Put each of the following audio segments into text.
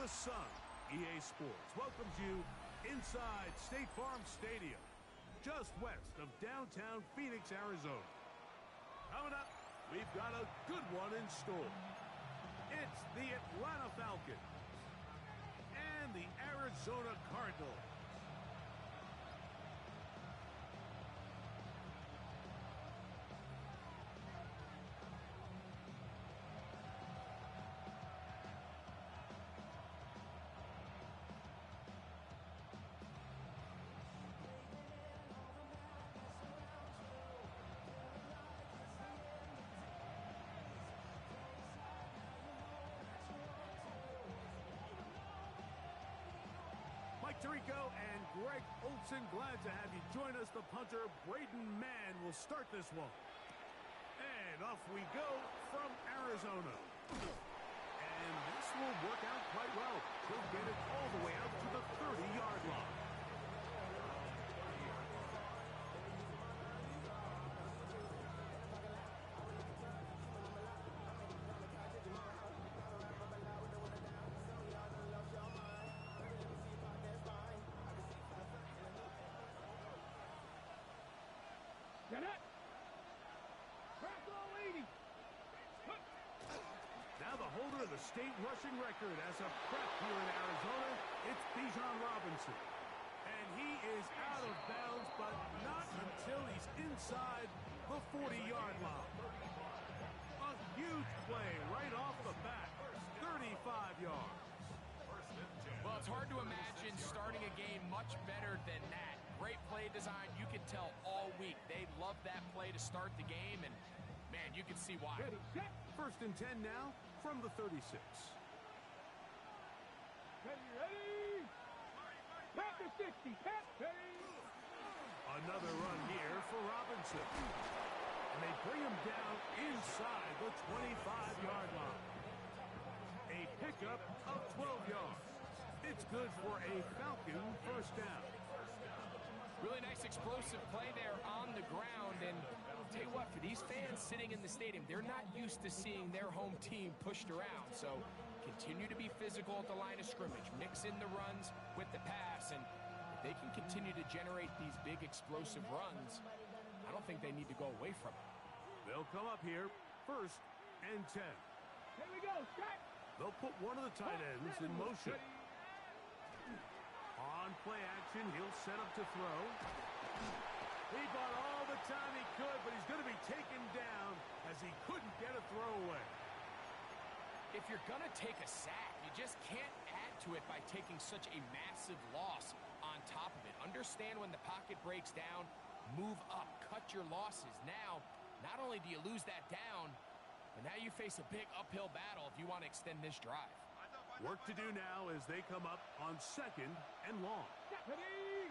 the sun, EA Sports welcomes you inside State Farm Stadium, just west of downtown Phoenix, Arizona. Coming up, we've got a good one in store. It's the Atlanta Falcons and the Arizona Cardinals. Mike Tirico and Greg Olson, glad to have you join us. The punter, Braden Mann, will start this one. And off we go from Arizona. And this will work out quite well. He'll get it all the way out to the 30-yard line. Now the holder of the state rushing record as a prep here in Arizona, it's Bijan Robinson. And he is out of bounds, but not until he's inside the 40-yard line. A huge play right off the bat, 35 yards. Well, it's hard to imagine starting a game much better than that. Great play design. You can tell all week they love that play to start the game, and man, you can see why. Ready, set. First and 10 now from the 36. Ready. Back to 60. Ready. Another run here for Robinson. And they bring him down inside the 25-yard line. A pickup of 12 yards. It's good for a Falcon first down. Really nice explosive play there on the ground, and I'll tell you what, for these fans sitting in the stadium, they're not used to seeing their home team pushed around, so continue to be physical at the line of scrimmage, mix in the runs with the pass, and if they can continue to generate these big explosive runs, I don't think they need to go away from it. They'll come up here, first and 10. Here we go, strike. They'll put one of the tight ends in motion. On play action, he'll set up to throw. He bought all the time he could, but he's going to be taken down as he couldn't get a throwaway. If you're going to take a sack, you just can't add to it by taking such a massive loss on top of it. Understand when the pocket breaks down, move up, cut your losses. Now, not only do you lose that down, but now you face a big uphill battle if you want to extend this drive. Work to do now as they come up on second and long. Ready.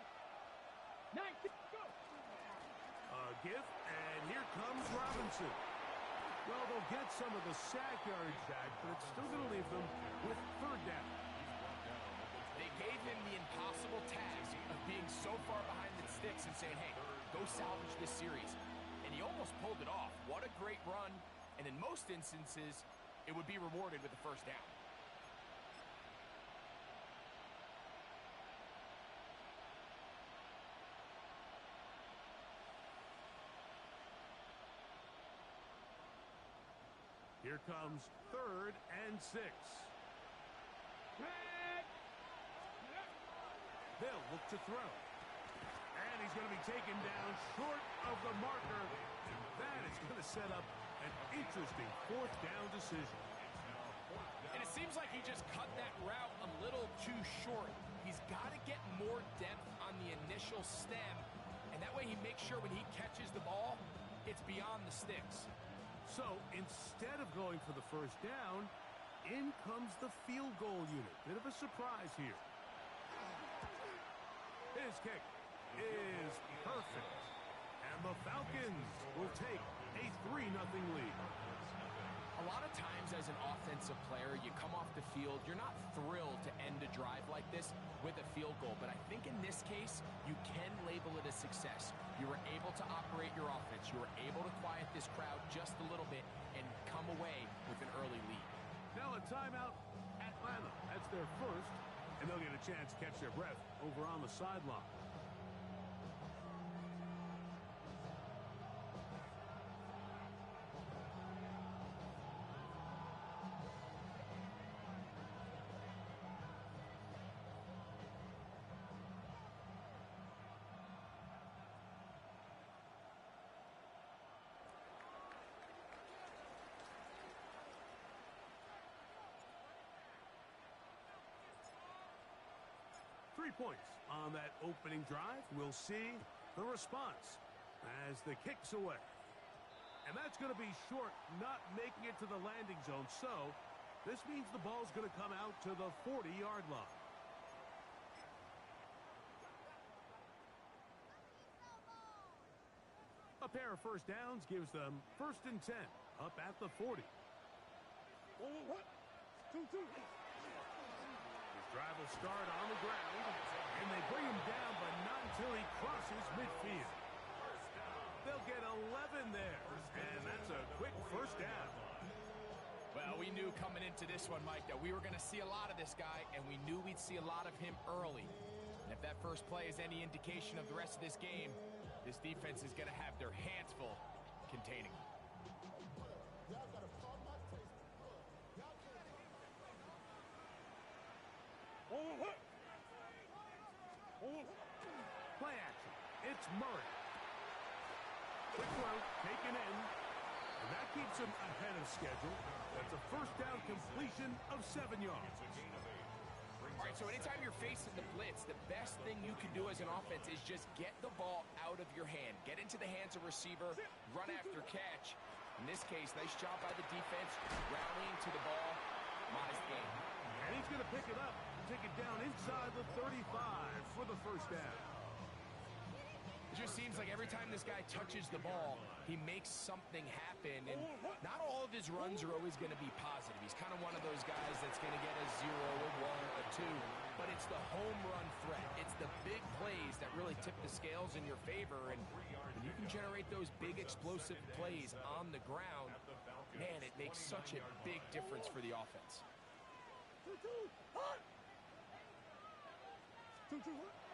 9, go. A give, and here comes Robinson. Well, they'll get some of the sack yardage back, but it's still going to leave them with third down. They gave him the impossible task of being so far behind the sticks and saying, hey, go salvage this series. And he almost pulled it off. What a great run. And in most instances, it would be rewarded with a first down. Here comes third and 6. They'll look to throw. And he's going to be taken down short of the marker. That is going to set up an interesting fourth down decision. And it seems like he just cut that route a little too short. He's got to get more depth on the initial stem, and that way he makes sure when he catches the ball, it's beyond the sticks. So instead of going for the first down, in comes the field goal unit. Bit of a surprise here. His kick is perfect. And the Falcons will take a 3-0 lead. A lot of times as an offensive player, you come off the field, you're not thrilled to end a drive like this with a field goal. But I think in this case, you can label it a success. You were able to operate your offense. You were able to quiet this crowd just a little bit and come away with an early lead. Now a timeout at Atlanta, that's their first, and they'll get a chance to catch their breath over on the sideline. Points on that opening drive. We'll see the response as the kick's away. And that's going to be short, not making it to the landing zone. So this means the ball's going to come out to the 40-yard line. A pair of first downs gives them 1st and 10 up at the 40. Drive will start on the ground, and they bring him down, but not until he crosses midfield. They'll get 11 there, and that's a quick first down. Well, we knew coming into this one, Mike, that we were going to see a lot of this guy, and we knew we'd see a lot of him early. And if that first play is any indication of the rest of this game, this defense is going to have their hands full containing him. Play action. It's Murray. Quick throw, taken in. And that keeps him ahead of schedule. That's a first down completion of 7 yards. All right, so anytime you're facing the blitz, the best thing you can do as an offense is just get the ball out of your hand. Get into the hands of receiver, run after catch. In this case, nice job by the defense, rallying to the ball. Modest gain. And he's going to pick it up, take it down inside the 35 for the first down. It just seems like every time this guy touches the ball, he makes something happen. And not all of his runs are always going to be positive. He's kind of one of those guys that's going to get a 0, a 1, a 2. But it's the home run threat. It's the big plays that really tip the scales in your favor. And when you can generate those big explosive plays on the ground, man, it makes such a big difference for the offense.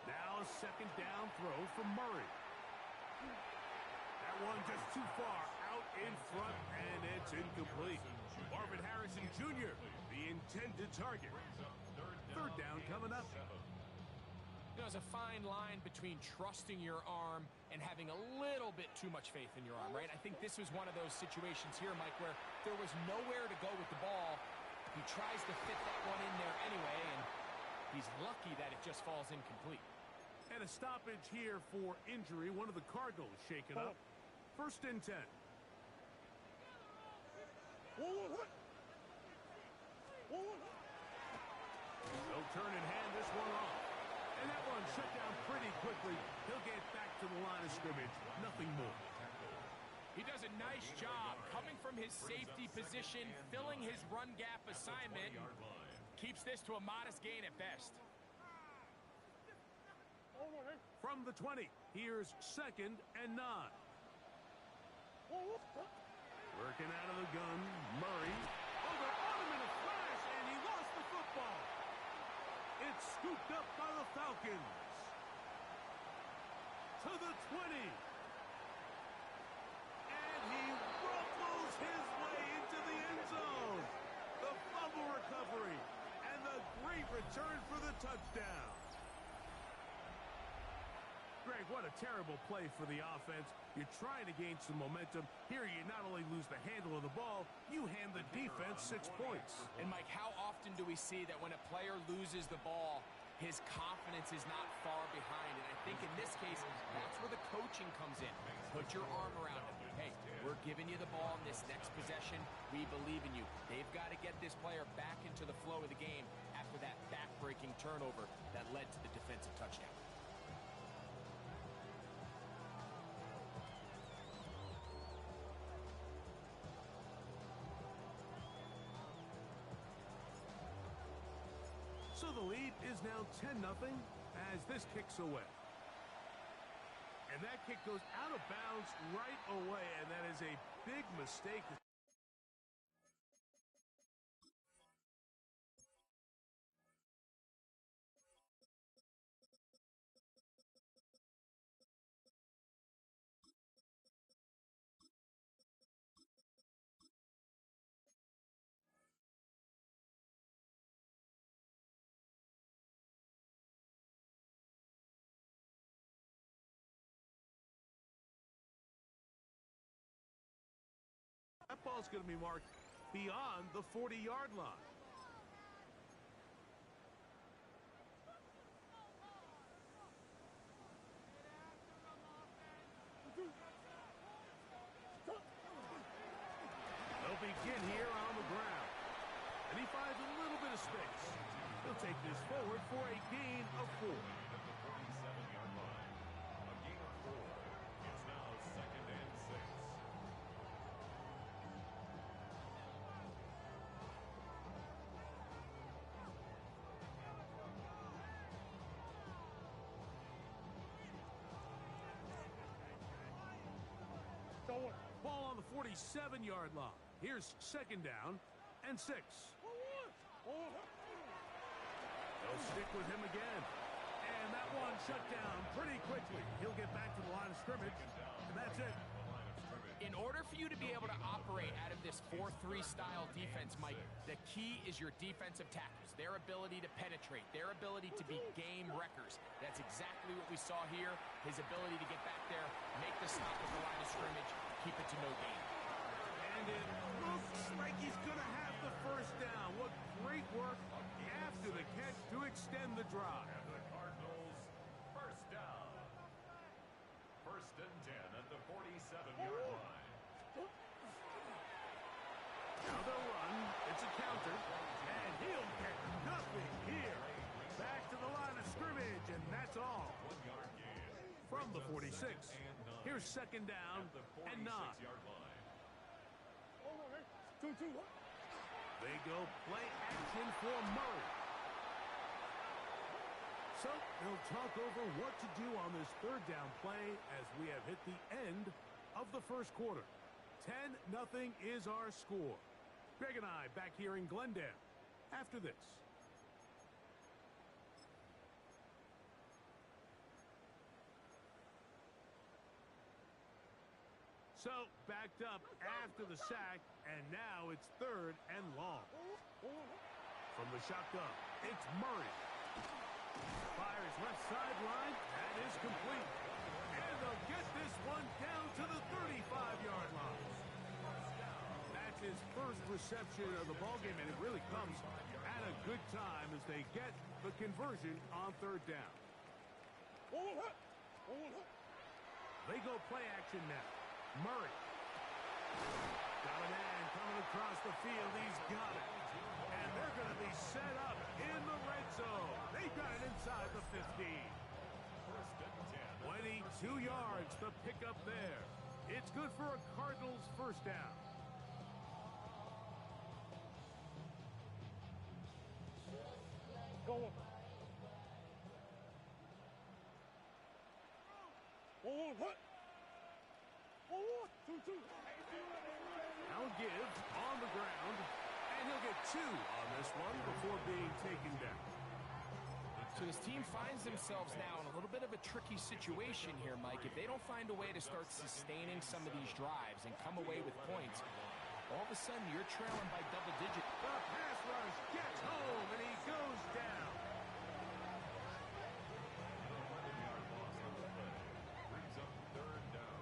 Now a second down throw from Murray. That one just too far out in front, and it's incomplete. Marvin Harrison Jr., the intended target. Third down coming up. There's a fine line between trusting your arm and having a little bit too much faith in your arm, right? I think this was one of those situations here, Mike, where there was nowhere to go with the ball. He tries to fit that one in there anyway, and he's lucky that it just falls incomplete. And a stoppage here for injury. One of the Cardinals shaken up. 1st and 10. They'll turn and hand this one off. And that one shut down pretty quickly. He'll get back to the line of scrimmage. Nothing more. He does a nice job coming from his safety position, filling his run gap assignment. Keeps this to a modest gain at best. From the 20, here's 2nd and 9. Working out of the gun, Murray. Oh, they're on him in a flash, and he lost the football. It's scooped up by the Falcons. To the 20. And he ruffles his way into the end zone. The fumble recovery, and the great return for the touchdown. Greg, what a terrible play for the offense. You're trying to gain some momentum. Here you not only lose the handle of the ball, you hand the defense 6 points. And Mike, how often do we see that when a player loses the ball, his confidence is not far behind? And I think in this case, that's where the coaching comes in. Put your arm around him. Hey, we're giving you the ball in this next possession. We believe in you. They've got to get this player back into the flow of the game after that back-breaking turnover that led to the defensive touchdown. So the lead is now 10-0 as this kicks away. And that kick goes out of bounds right away, and that is a big mistake. ball's going to be marked beyond the 40-yard line. They'll begin here on the ground. And he finds a little bit of space. He'll take this forward for a gain of 4. At the 47-yard line. A gain of 4. It's now 2nd and 6. Ball on the 47-yard line. Here's 2nd down and 6. They'll stick with him again. And that one shut down pretty quickly. He'll get back to the line of scrimmage, and that's it. In order for you to be able to operate out of this 4-3 style defense, Mike, the key is your defensive tackles, their ability to penetrate, their ability to be game wreckers. That's exactly what we saw here, his ability to get back there, make the stop at the line of scrimmage, keep it to no gain. And it looks like he's going to have the first down. What great work after the catch to extend the drive. And the Cardinals, first down. 1st and 10 at the 47-yard line. Now they'll run. It's a counter. And he'll get nothing here. Back to the line of scrimmage, and that's all. 1-yard gain. From the 46. Here's 2nd down At the and 9. 46-yard line. They go play action for Murray. So they'll talk over what to do on this 3rd down play as we have hit the end of the 1st quarter. 10-0 is our score. Greg and I back here in Glendale after this. So backed up after the sack, and now it's 3rd and long. From the shotgun, it's Murray. Fires left sideline. That is complete. And they'll get this one down to the 35-yard line. That's his first reception of the ballgame, and it really comes at a good time as they get the conversion on 3rd down. They go play action now. Murray. Got a man coming across the field. He's got it. And they're going to be set up in the red zone. They've got it inside the 15. 22 yards to pick up there. It's good for a Cardinals first down. Now give on the ground, and he'll get 2 on this one before being taken down. So this team finds themselves now in a little bit of a tricky situation here, Mike. If they don't find a way to start sustaining some of these drives and come away with points, all of a sudden you're trailing by double digits. The pass rush gets home, and he goes down. Brings up 3rd down.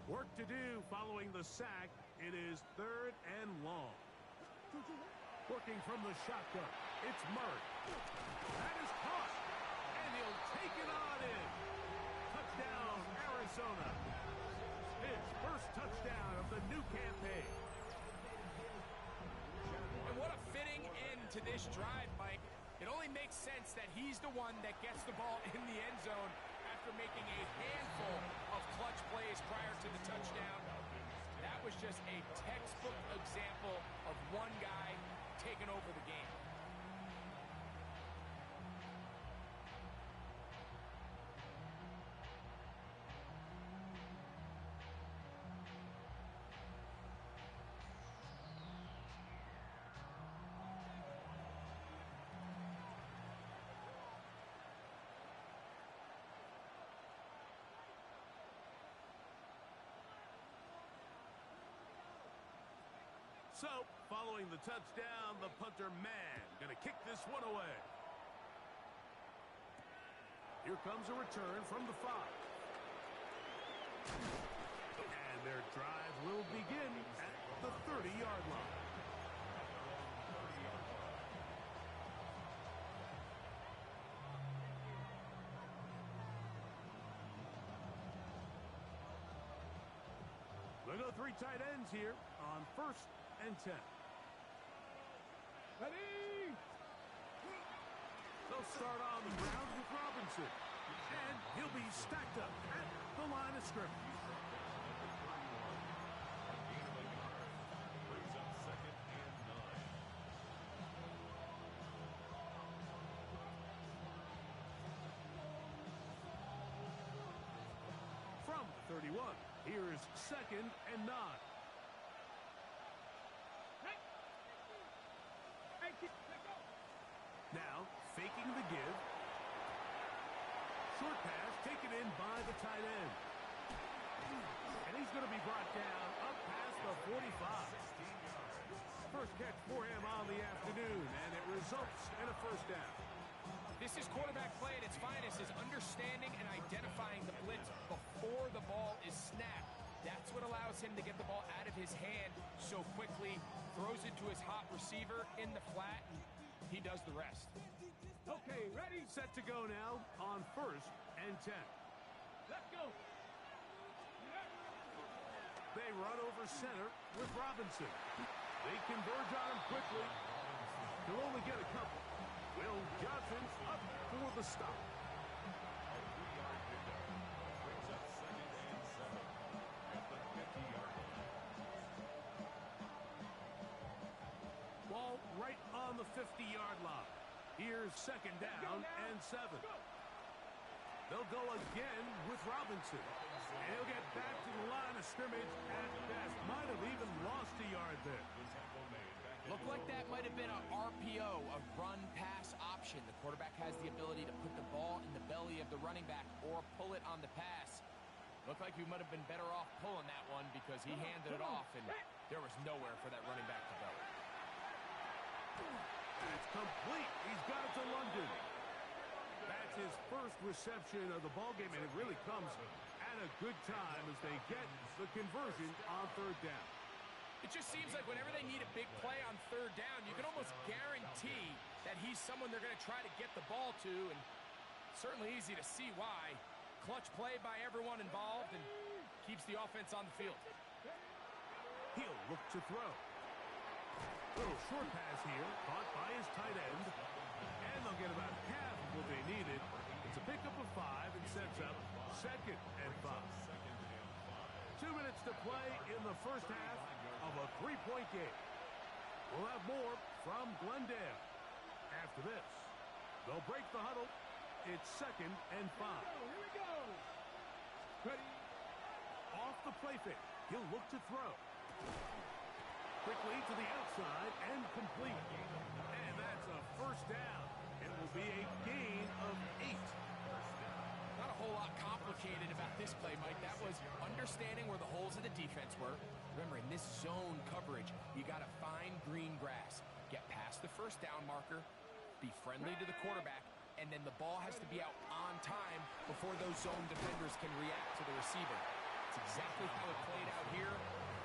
Work to do following the sack. It is 3rd and long. Working from the shotgun, it's Murray. That is caught, and he'll take it on in. Touchdown, Arizona. His first touchdown of the new campaign. And what a fitting end to this drive, Mike. It only makes sense that he's the one that gets the ball in the end zone after making a handful of clutch plays prior to the touchdown. That was just a textbook example of one guy taking over the game. So, following the touchdown, the punter man going to kick this one away. Here comes a return from the 5. And their drive will begin at the 30-yard line. They'll go 3 tight ends here on 1st and 10. Ready? They'll start on the ground with Robinson. And he'll be stacked up at the line of scrimmage. Brings up 2nd and 9. From the 31, here's 2nd and 9. Hey, kid, let go. Now, faking the give. Short pass taken in by the tight end. And he's going to be brought down up past the 45. First catch for him on the afternoon, and it results in a 1st down. This is quarterback play at its finest, is understanding and identifying the blitz before the ball is snapped. That's what allows him to get the ball out of his hand so quickly, throws it to his hot receiver in the flat, and he does the rest. Okay, ready? Set to go now on 1st and 10. Let's go. They run over center with Robinson. They converge on him quickly. He'll only get a couple. Will Johnson's up for the stop. A 3-yard pickup. Brings up 2nd and 7 at the 50-yard line. Ball right on the 50-yard line. Here's 2nd down and 7. They'll go again with Robinson. And he'll get back to the line of scrimmage at best. Might have even lost a yard there. Looked like that might have been an RPO, a run-pass option. The quarterback has the ability to put the ball in the belly of the running back or pull it on the pass. Looked like we might have been better off pulling that one because he handed it off, and there was nowhere for that running back to go. That's complete. He's got it to London. That's his first reception of the ballgame, and it really comes at a good time as they get the conversion on 3rd down. It just seems like whenever they need a big play on 3rd down, you can almost guarantee that he's someone they're going to try to get the ball to, and certainly easy to see why. Clutch play by everyone involved and keeps the offense on the field. He'll look to throw. Little short pass here, caught by his tight end, and they'll get about half of what they needed. It's a pickup of 5 and sets up 2nd and 5. 2 minutes to play in the 1st half of a 3-point game. We'll have more from Glendale. After this, they'll break the huddle. It's 2nd and 5. Here we go. Ready? Off the play fake. He'll look to throw. Quickly to the outside and complete. And that's a 1st down. It will be a gain of 8. Not a whole lot complicated about this play, Mike. That was understanding where the holes of the defense were. Remember, in this zone coverage, you got to find green grass. Get past the 1st down marker, be friendly to the quarterback, and then the ball has to be out on time before those zone defenders can react to the receiver. It's exactly how it played out here.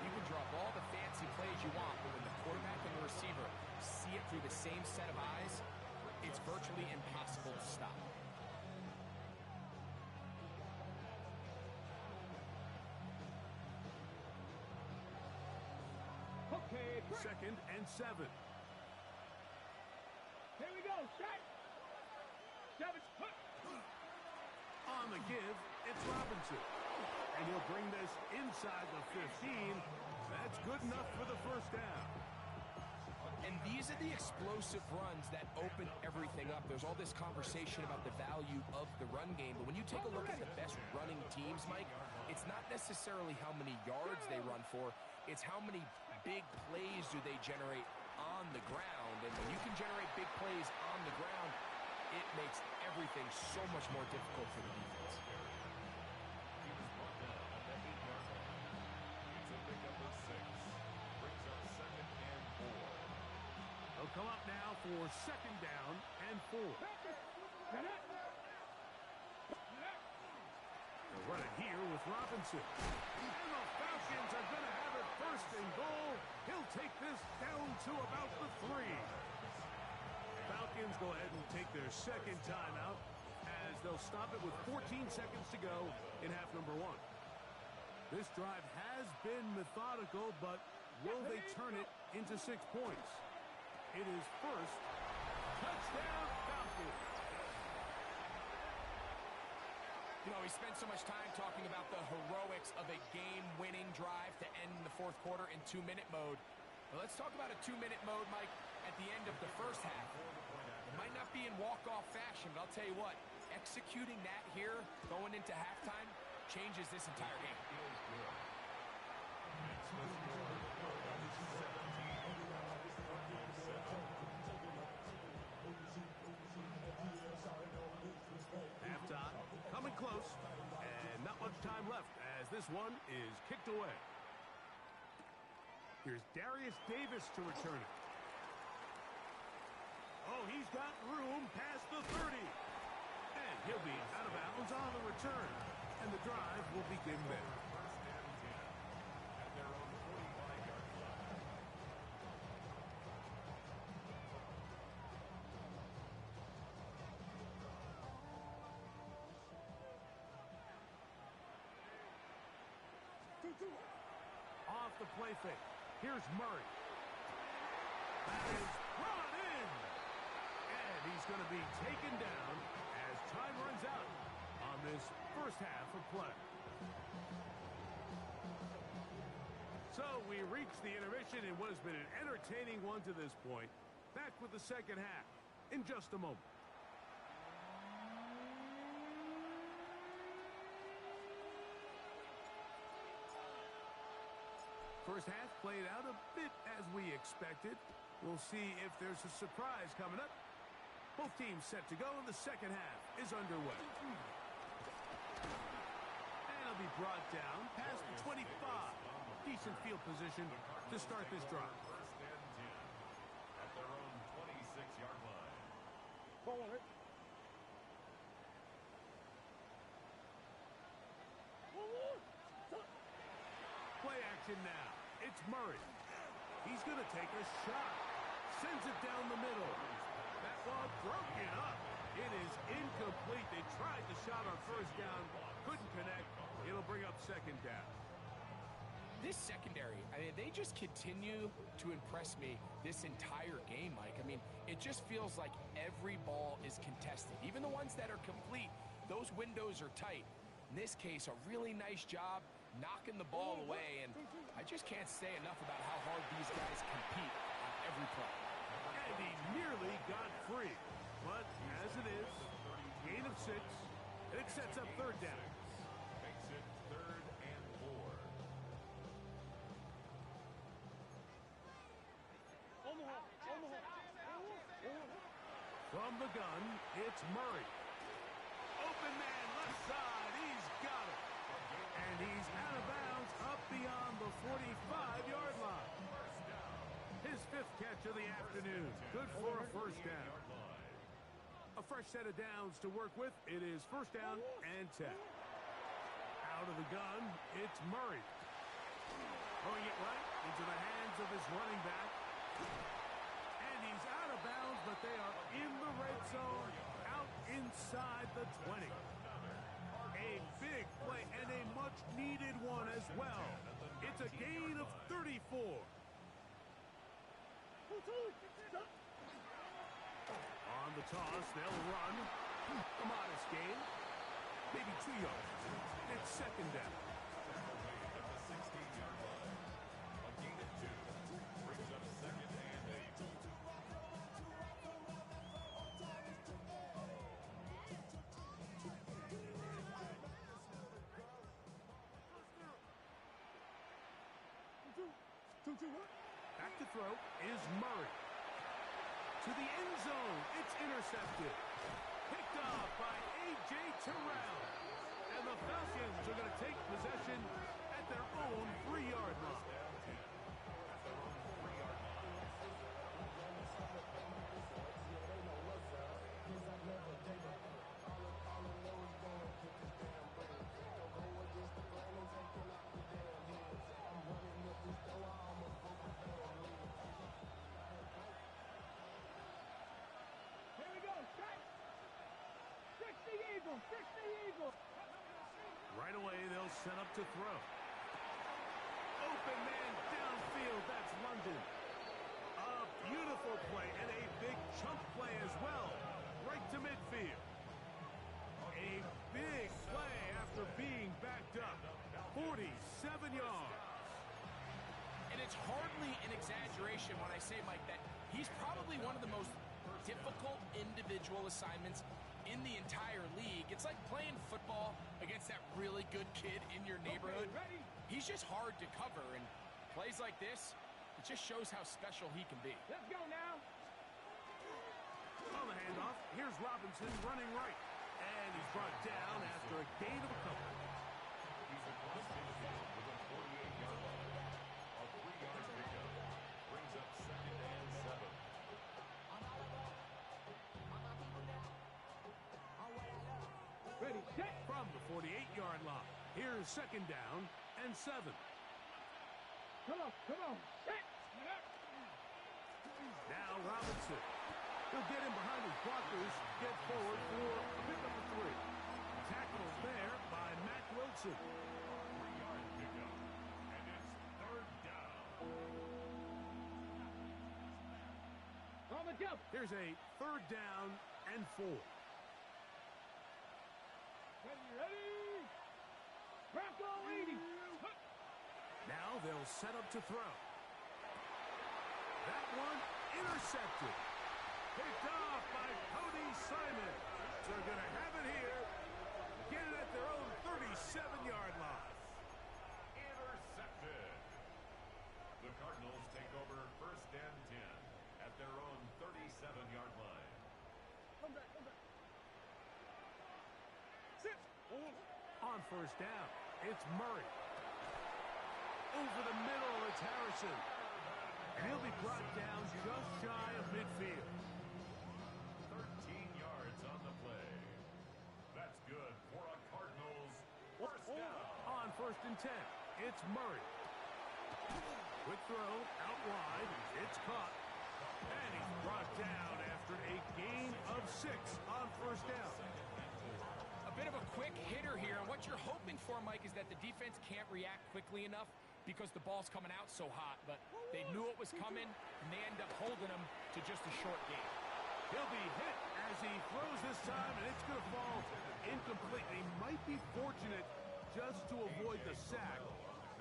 You can draw up all the fancy plays you want, but when the quarterback and the receiver see it through the same set of eyes, it's virtually impossible to stop. Okay, 2nd and 7. here we go. Strike. 7. On the give, it's Robinson. And he'll bring this inside the 15. That's good enough for the 1st down. And these are the explosive runs that open everything up. There's all this conversation about the value of the run game, but when you take a look at the best running teams, Mike, it's not necessarily how many yards they run for, it's how many big plays do they generate on the ground. And when you can generate big plays on the ground, it makes everything so much more difficult for the defense. He was brought down at the 8-yard line. It's a pickup of 6. Brings up 2nd and 4. They'll come up now for 2nd down and 4. Run it here with Robinson. And the Falcons are going to have it first and goal. He'll take this down to about the 3. Falcons go ahead and take their second timeout as they'll stop it with 14 seconds to go in half number 1. This drive has been methodical, but will they turn it into 6 points? It is first. Touchdown, Falcons. You know, we spent so much time talking about the heroics of a game-winning drive to end the fourth quarter in 2-minute mode. But let's talk about a 2-minute mode, Mike, at the end of the first half. It might not be in walk-off fashion, but I'll tell you what, executing that here going into halftime changes this entire game. Halftime, coming close, and not much time left as this one is kicked away. Here's Darius Davis to return it. Oh, he's got room past the 30. And he'll be out of bounds on the return. And the drive will begin there. Off the play fake. Here's Murray. That is brought in. And he's going to be taken down as time runs out on this first half of play. So we reach the intermission in what has been an entertaining one to this point. Back with the second half in just a moment. First half played out a bit as we expected. We'll see if there's a surprise coming up. Both teams set to go, and the second half is underway. And it'll be brought down past the 25. Decent field position to start this drive. First and 10 at their own 26-yard line. Forward. Play action now. It's Murray. He's going to take a shot. Sends it down the middle. That ball broken up. It is incomplete. They tried the shot on first down. Couldn't connect. It'll bring up second down. This secondary, I mean, they just continue to impress me this entire game, Mike. I mean, it just feels like every ball is contested. Even the ones that are complete, those windows are tight. In this case, a really nice job knocking the ball away, and I just can't say enough about how hard these guys compete on every play. And he nearly got free. But as it is, gain of 6, and it sets up third down. Makes it 3rd and 4. From the gun, it's Murray. Open man, left side, he's got it. And he's out of bounds up beyond the 45-yard line. His 5th catch of the afternoon. Good for a first down. A fresh set of downs to work with. It is first down and 10. Out of the gun, it's Murray. Throwing it right into the hands of his running back. And he's out of bounds, but they are in the red zone, out inside the 20. A big play and a much-needed one as well. It's a gain of 34. On the toss, they'll run. A modest gain. Maybe 2 yards. It's second down. At the 16-yard line. A gain of 2. Brings up 2nd and 8. Back to throw is Murray. To the end zone, it's intercepted. Picked off by A.J. Terrell. And the Falcons are going to take possession at their own 3-yard line. on. Fix the eagle. Right away, they'll set up to throw. Open man downfield. That's London. A beautiful play and a big chunk play as well. Right to midfield. A big play after being backed up. 47 yards. And it's hardly an exaggeration when I say, Mike, that he's probably one of the most difficult individual assignments in the entire league. It's like playing football against that really good kid in your neighborhood. Okay, ready? He's just hard to cover, and plays like this, it just shows how special he can be. Let's go now. On the handoff, here's Robinson running right. And he's brought down after a gain of a couple. He's across midfield with a 48-yard line. A 3-yard pickup brings up 2nd and 7. Ready, set. From the 48-yard line, here's 2nd down and 7. Come on. Set. Now Robinson. He'll get in behind his blockers, get forward for a pickup of 3. Tackled there by Matt Wilson. 3-yard pickup. And it's 3rd down. On the jump. Here's a 3rd down and 4. Ready? Bronco 80. Now they'll set up to throw. That one intercepted. Picked off by Cody Simon. They're going to have it here. Get it at their own 37-yard line. Intercepted. The Cardinals take over 1st and 10 at their own 37-yard line. Come back. Sit. On 1st down, it's Murray. Over the middle, it's Harrison. And he'll be brought down just shy of midfield. 13 yards on the play. That's good for a Cardinals 1st down. On 1st and 10, it's Murray. Quick throw, out wide, it's caught. And he's brought down after a gain of 6 on 1st down. A bit of a quick hitter here, and what you're hoping for, Mike, is that the defense can't react quickly enough because the ball's coming out so hot, but they knew it was coming, and they end up holding him to just a short gain. He'll be hit as he throws this time, and it's going to fall incomplete. He might be fortunate just to avoid the sack,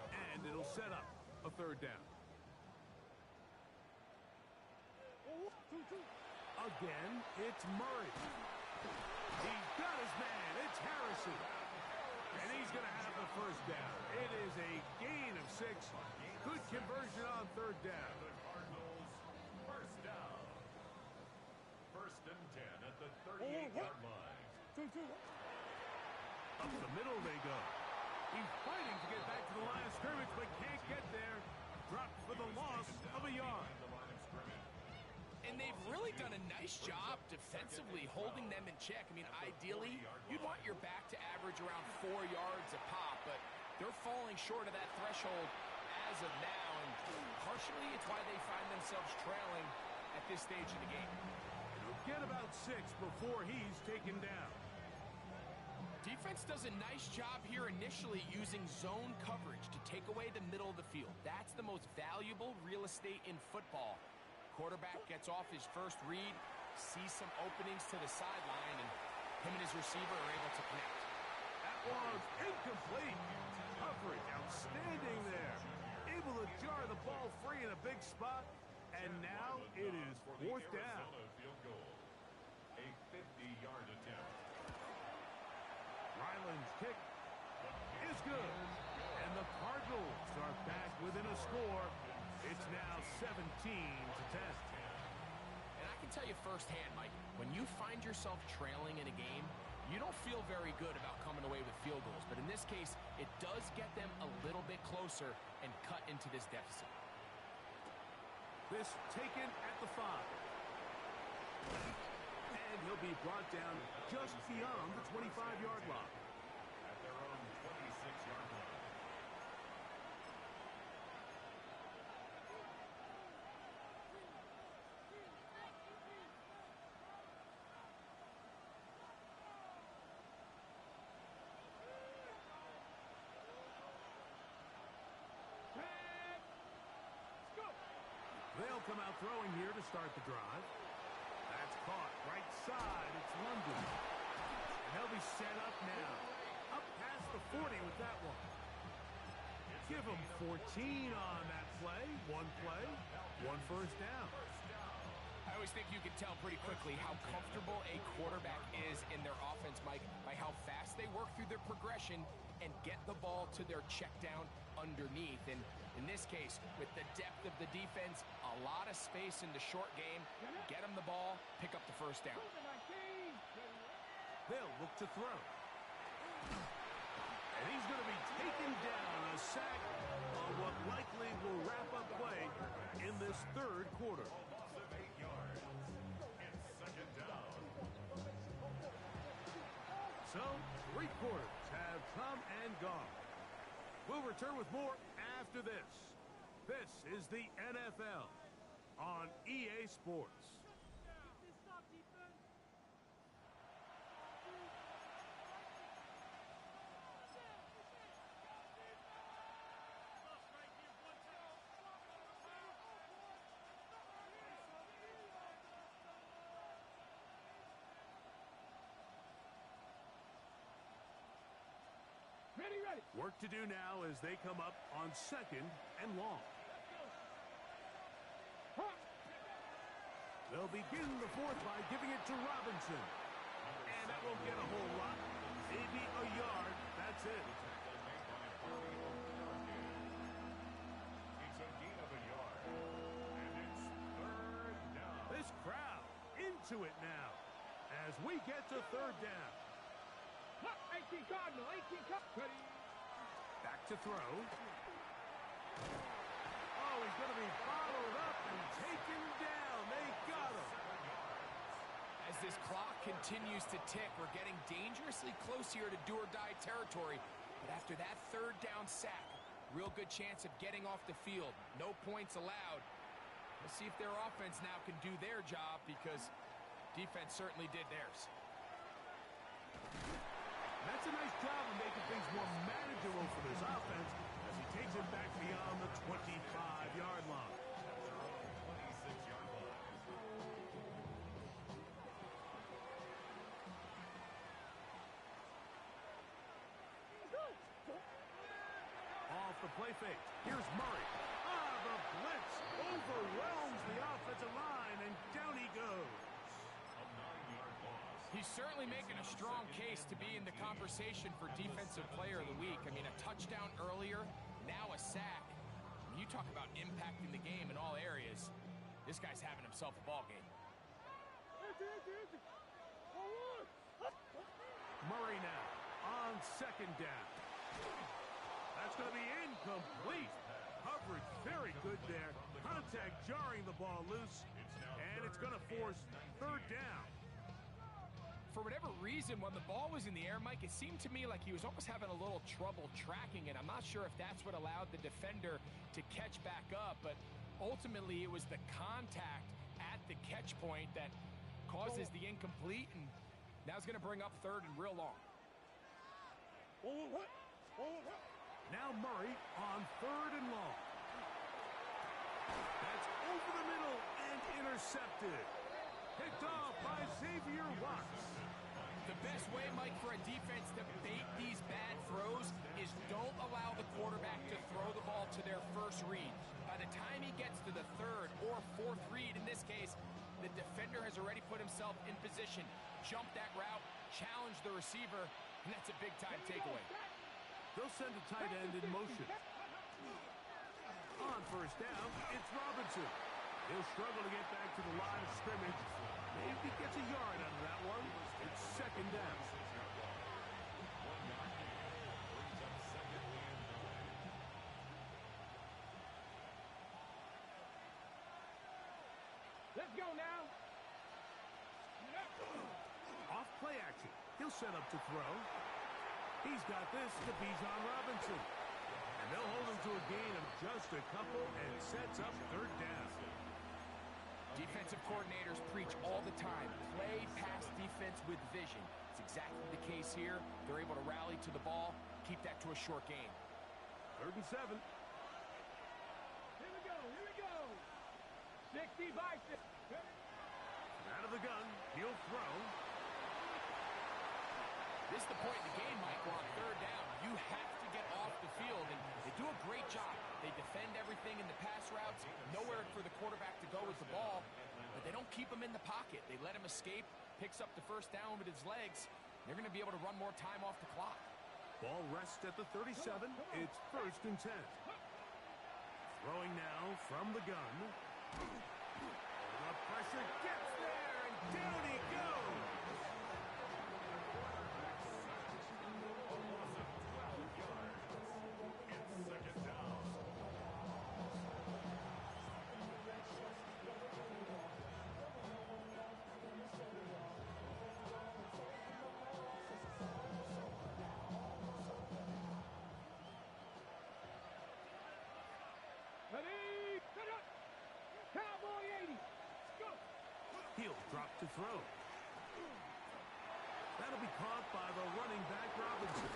and it'll set up a 3rd down. Again, it's Murray. He's got his man. It's Harrison. And he's going to have the 1st down. It is a gain of 6. Good conversion on 3rd down. The Cardinals 1st down. 1st and 10 at the 38-yard line. Up the middle they go. He's fighting to get back to the line of scrimmage, but can't get there. Dropped for the loss of a yard. The line of scrimmage. And they've really done a nice job defensively holding them in check. I mean, ideally, you'd want your back to average around 4 yards a pop, but they're falling short of that threshold as of now, and partially it's why they find themselves trailing at this stage of the game. He'll get about 6 before he's taken down. Defense does a nice job here initially using zone coverage to take away the middle of the field. That's the most valuable real estate in football. Quarterback gets off his first read, sees some openings to the sideline, and him and his receiver are able to connect. That was incomplete. Coverage outstanding there. Able to jar the ball free in a big spot, and now it is 4th down. Arizona field goal. A 50-yard attempt. Ryland's kick is good. And the Cardinals are back within a score. It's now 17-10. And I can tell you firsthand, Mike, when you find yourself trailing in a game, you don't feel very good about coming away with field goals. But in this case, it does get them a little bit closer and cut into this deficit. This taken at the 5. And he'll be brought down just beyond the 25-yard line. At their own 26-yard line. They'll come out throwing here to start the drive. That's caught right side. It's London. And they'll be set up now. Up past the 40 with that one. Give them 14 on that play. One play, one first down. I always think you can tell pretty quickly how comfortable a quarterback is in their offense, Mike, by how fast they work through their progression and get the ball to their check down underneath. And in this case, with the depth of the defense, a lot of space in the short game, get them the ball, pick up the first down. They'll look to throw. And he's going to be taken down, a sack on what likely will wrap up play in this third quarter. So, 3 quarters have come and gone. We'll return with more after this. This is the NFL on EA Sports. Ready. Work to do now as they come up on 2nd and long. They'll begin the 4th by giving it to Robinson. And that won't get a whole lot. Maybe a yard. That's it. It's a gain of a yard. And it's 3rd down. This crowd into it now as we get to 3rd down. 18 Cardinal, 18 Cardinal. Back to throw. Oh, he's going to be followed up and taken down. They got him. As this clock continues to tick, we're getting dangerously close here to do-or-die territory. But after that 3rd down sack, real good chance of getting off the field. No points allowed. Let's see if their offense now can do their job, because defense certainly did theirs. That's a nice job of making things more manageable for this offense as he takes it back beyond the 25-yard line. 26-yard line. Off the play fake. Here's Murray. The blitz overwhelms the offensive line, and down he goes. A 9-yard loss. He's certainly making a strong case to be in the conversation for Defensive Player of the Week. I mean, a touchdown earlier, now a sack. You talk about impacting the game in all areas. This guy's having himself a ball game. Murray now on 2nd down. That's going to be incomplete. Coverage very good there. Contact jarring the ball loose, and it's going to force 3rd down. For whatever reason, when the ball was in the air, Mike, it seemed to me like he was almost having a little trouble tracking it. I'm not sure if that's what allowed the defender to catch back up, but ultimately it was the contact at the catch point that causes the incomplete, and now it's going to bring up 3rd and real long. Now Murray on 3rd and long. That's over the middle and intercepted. Picked off by Xavier Watts. The best way, Mike, for a defense to bait these bad throws is don't allow the quarterback to throw the ball to their first read. By the time he gets to the 3rd or 4th read, in this case, the defender has already put himself in position, jump that route, challenge the receiver, and that's a big-time takeaway. They'll send a tight end in motion. On 1st down, it's Robinson. He'll struggle to get back to the line of scrimmage. Maybe he gets a yard out of that one. It's 2nd down. Let's go now. Off play action. He'll set up to throw. He's got this to Bijan Robinson. And they'll hold him to a gain of just a couple and sets up 3rd down. Defensive coordinators preach all the time, play pass defense with vision. It's exactly the case here. They're able to rally to the ball, keep that to a short gain. 3rd and 7. Here we go. 60 by 6. Out of the gun, he'll throw. This is the point in the game, Mike, where on third down, you have to get off the field, and they do a great job. They defend everything in the pass routes, nowhere for the quarterback to go with the ball, but they don't keep him in the pocket. They let him escape, picks up the first down with his legs. They're going to be able to run more time off the clock. Ball rests at the 37. It's 1st and 10. Throwing now from the gun. The pressure gets there, and down he goes. Ready, set up. Cowboy 80. Go. He'll drop to throw. That'll be caught by the running back, Robinson.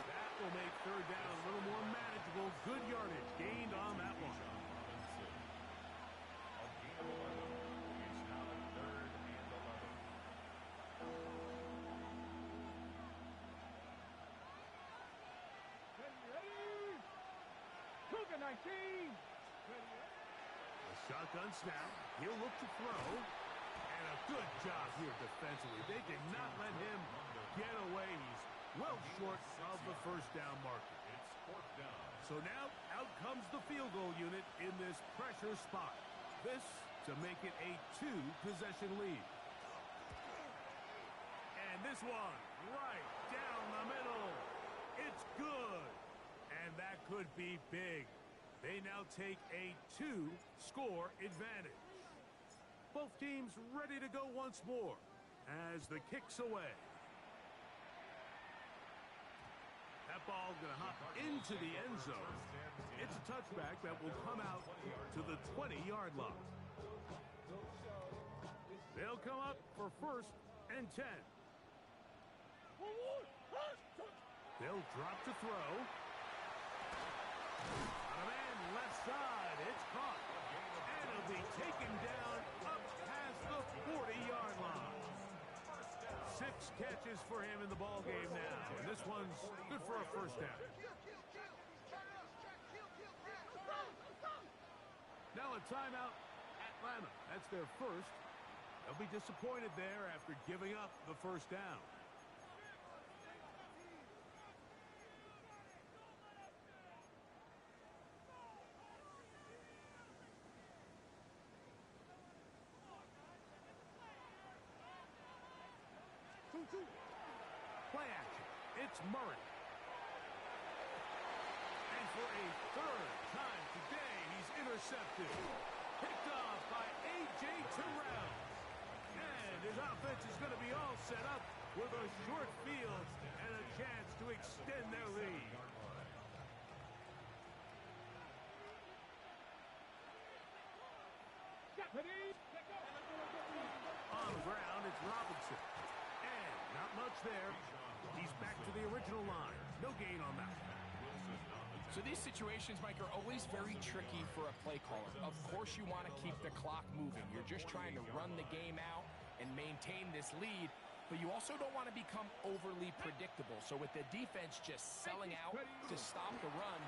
That will make third down a little more manageable. Good yardage gained on that one. Ready. Cougar 19. A shotgun snap. He'll look to throw. And a good job here defensively. They did not let him get away. He's well short of the first down marker. So now out comes the field goal unit in this pressure spot. This to make it a 2-possession lead. And this one right down the middle. It's good. And that could be big. They now take a 2-score advantage. Both teams ready to go once more as the kick's away. That ball's going to hop into the end zone. It's a touchback that will come out to the 20-yard line. They'll come up for 1st and 10. They'll drop to throw. On a man left side, it's caught. And it'll be taken down up past the 40-yard line. 6 catches for him in the ball game now. And this one's good for a first down. Now a timeout, Atlanta. That's their first. They'll be disappointed there after giving up the first down. Play action. It's Murray. And for a 3rd time today, he's intercepted. Picked off by A.J. Terrell. And his offense is going to be all set up with a short field and a chance to extend their lead. On the ground, it's Robinson. And not much there. He's back to the original line. No gain on that. So these situations, Mike, are always very tricky for a play caller. Of course you want to keep the clock moving. You're just trying to run the game out and maintain this lead, but you also don't want to become overly predictable. So with the defense just selling out to stop the run,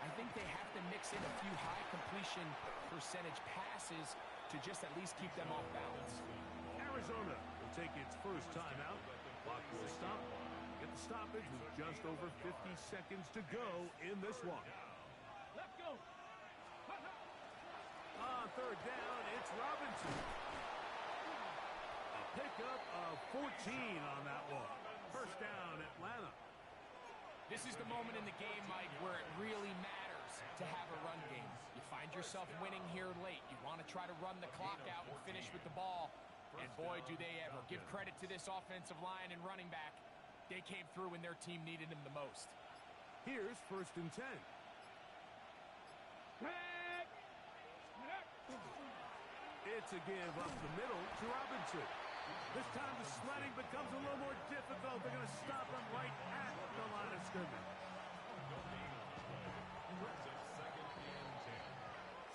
I think they have to mix in a few high completion percentage passes to just at least keep them off balance. Arizona will take its first timeout. Clock will stop. Get the stoppage with just over 50 seconds to go in this one. Let's go. On 3rd down, it's Robinson. A pickup of 14 on that one. First down, Atlanta. This is the moment in the game, Mike, where it really matters to have a run game. You find yourself winning here late. You want to try to run the clock out and finish with the ball. And boy, do they ever. Give credit to this offensive line and running back. They came through when their team needed them the most. Here's 1st and 10. It's a give up the middle to Robinson. This time the sledding becomes a little more difficult. They're going to stop him right at the line of scrimmage.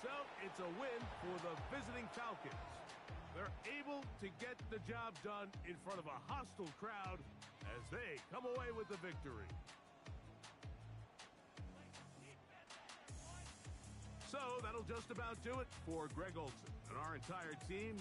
So it's a win for the visiting Falcons. They're able to get the job done in front of a hostile crowd as they come away with the victory. So that'll just about do it for Greg Olson and our entire team.